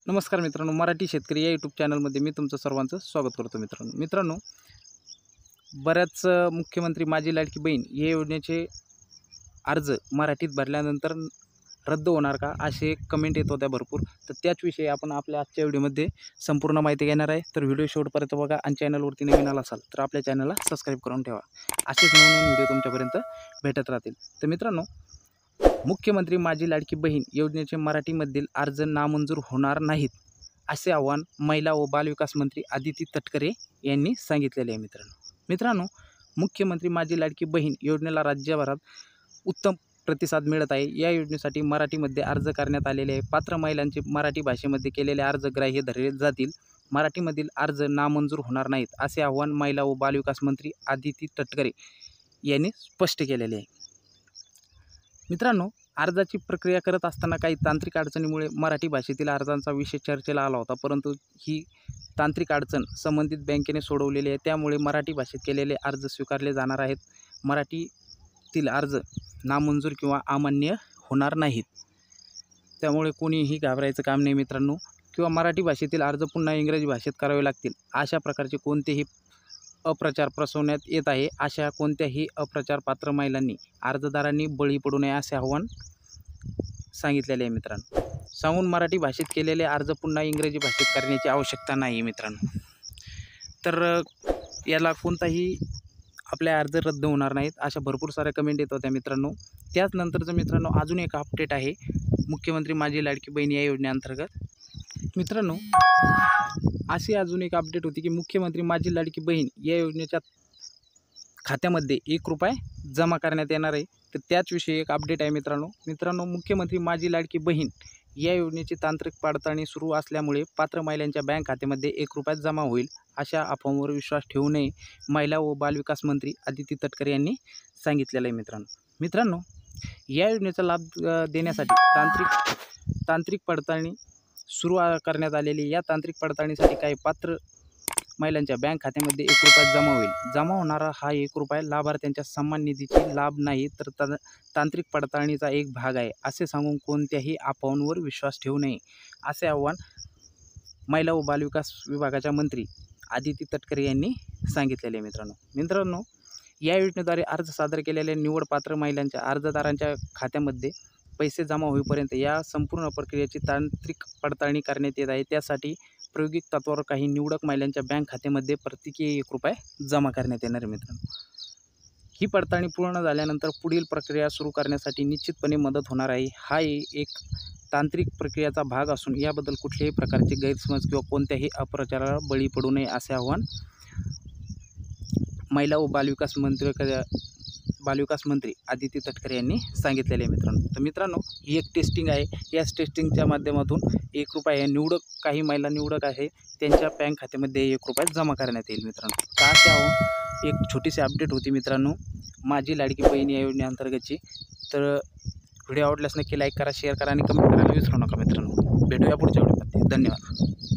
नमस्कार मित्रांनो, मराठी शेतकरी या यूट्यूब चॅनलमध्ये मी तुमचं सर्वांचं स्वागत करतो। मित्रांनो बऱ्याच मुख्यमंत्री माझी लाडकी बहीण या योजनेचे अर्ज मराठीत भरल्यानंतर रद्द होणार का असे कमेंट येत होत्या भरपूर। तर त्याचविषयी आपण आपल्या आजच्या व्हिडिओमध्ये संपूर्ण माहिती घेणार आहे। तर व्हिडिओ शेवटपर्यंत बघा आणि चॅनलवरती नवीन आला असाल तर आपल्या चॅनलला सबस्क्राईब करून ठेवा। असेच नवीन व्हिडिओ तुमच्यापर्यंत भेटत राहतील। तर मित्रांनो, मुख्यमंत्री माझी लाडकी बहीण योजनेचे मराठीमधील अर्ज नामंजूर होणार नाहीत असे आवाहन महिला व बालविकास मंत्री आदिती तटकरे यांनी सांगितलेले आहे। मित्रांनो, मुख्यमंत्री माझी लाडकी बहीण योजनेला राज्यभरात उत्तम प्रतिसाद मिळत आहे। या योजनेसाठी मराठीमध्ये अर्ज करण्यात आलेले आहे। पात्र महिलांचे मराठी भाषेमध्ये केलेले अर्ज ग्राह्य धरले जातील। मराठीमधील अर्ज नामंजूर होणार नाहीत असे आवाहन महिला व बालविकास मंत्री आदिती तटकरे यांनी स्पष्ट केलेले आहे। मित्रांनो, अर्जाची प्रक्रिया करत असताना काही तांत्रिक अडचणीमुळे मराठी भाषेतील अर्जांचा विषय चर्चेला आला होता, परंतु ही तांत्रिक अडचण संबंधित बँकेने सोडवलेली आहे। त्यामुळे मराठी भाषेत केलेले अर्ज स्वीकारले जाणार आहेत। मराठीतील अर्ज नामंजूर किंवा अमान्य होणार नाहीत। त्यामुळे कोणीही घाबरायचं काम नाही मित्रांनो, किंवा मराठी भाषेतील अर्ज पुन्हा इंग्रजी भाषेत करावे लागतील अशा प्रकारचे कोणतेही अप्रचार प्रसवण्यात येत आहे। अशा कोणत्याही अप्रचार पात्र महिलांनी अर्जदारांनी बळी पडू नये असे आवाहन सांगितलेले आहे। मित्रांनो, सांगून मराठी भाषेत केलेले अर्ज पुन्हा इंग्रजी भाषेत करण्याची आवश्यकता नाही मित्रांनो। तर याला कोणताही आपले अर्ज रद्द होणार नाहीत अशा भरपूर साऱ्या कमेंट येत होत्या मित्रांनो। त्याचनंतरचं मित्रांनो अजून एक अपडेट आहे मुख्यमंत्री माझी लाडकी बहीण या योजनेअंतर्गत। मित्रांनो, अशी अजून एक अपडेट होती की मुख्यमंत्री माझी लाडकी बहीण या योजनेच्या खात्यामध्ये ₹1 जमा करण्यात येणार आहे। तर त्याचविषयी एक अपडेट आहे मित्रांनो, मुख्यमंत्री माझी लाडकी बहीण या योजनेची तांत्रिक पडताळणी सुरू असल्यामुळे पात्र महिलांच्या बँक खात्यामध्ये ₹1 जमा होईल अशा अफवांवर विश्वास ठेवू नये महिला व बालविकास मंत्री आदिती तटकरे यांनी सांगितलेलं आहे। मित्रांनो, या योजनेचा लाभ देण्यासाठी तांत्रिक पडताळणी सुरू करण्यात आलेली। या तांत्रिक पडताळणीसाठी काही पात्र महिलांच्या बँक खात्यामध्ये ₹1 जमा होईल। जमा होणारा हा ₹1 लाभार्थ्यांच्या सन्मान निधीची लाभ नाही तर तांत्रिक पडताळणीचा एक भाग आहे असे सांगून कोणत्याही अफवांवर विश्वास ठेवू नये असे आवाहन महिला व बालविकास विभागाच्या मंत्री आदिती तटकरे यांनी सांगितलेले आहे। मित्रांनो, या योजनेद्वारे अर्ज सादर केलेल्या निवडपात्र महिलांच्या अर्जदारांच्या खात्यामध्ये पैसे जमा होईपर्यंत या संपूर्ण प्रक्रियेची तांत्रिक पडताळणी करण्यात येत आहे। त्यासाठी प्रायोगिक तत्त्वावर काही निवडक महिलांच्या बँक खात्यामध्ये प्रत्येकी ₹1 जमा करण्यात येणार आहे। मित्रांनो, ही पडताळणी पूर्ण झाल्यानंतर पुढील प्रक्रिया सुरू करण्यासाठी निश्चितपणे मदत होणार आहे। हा एक तांत्रिक प्रक्रियेचा भाग असून याबद्दल कुठल्याही प्रकारचे गैरसमज किंवा कोणत्याही अपप्रचाराला बळी पडू नये असे आवाहन महिला व बालविकास मंत्री आदिती तटकरे यांनी सांगितलेले आहे। तर मित्रांनो, ही एक टेस्टिंग आहे। याच टेस्टिंगच्या माध्यमातून ₹1 काही महिला निवडक आहे त्यांच्या बँक खात्यामध्ये ₹1 जमा करण्यात येईल। मित्रांनो, तर असे एक छोटीशी अपडेट होती मित्रांनो माझी लाडकी बहीण या योजनेअंतर्गतची। तर व्हिडिओ आवडल्यास नक्की लाईक करा, शेअर करा आणि कमेंट करायला विसरू नका मित्रांनो। भेटूया पुढच्या व्हिडिओमध्ये। धन्यवाद।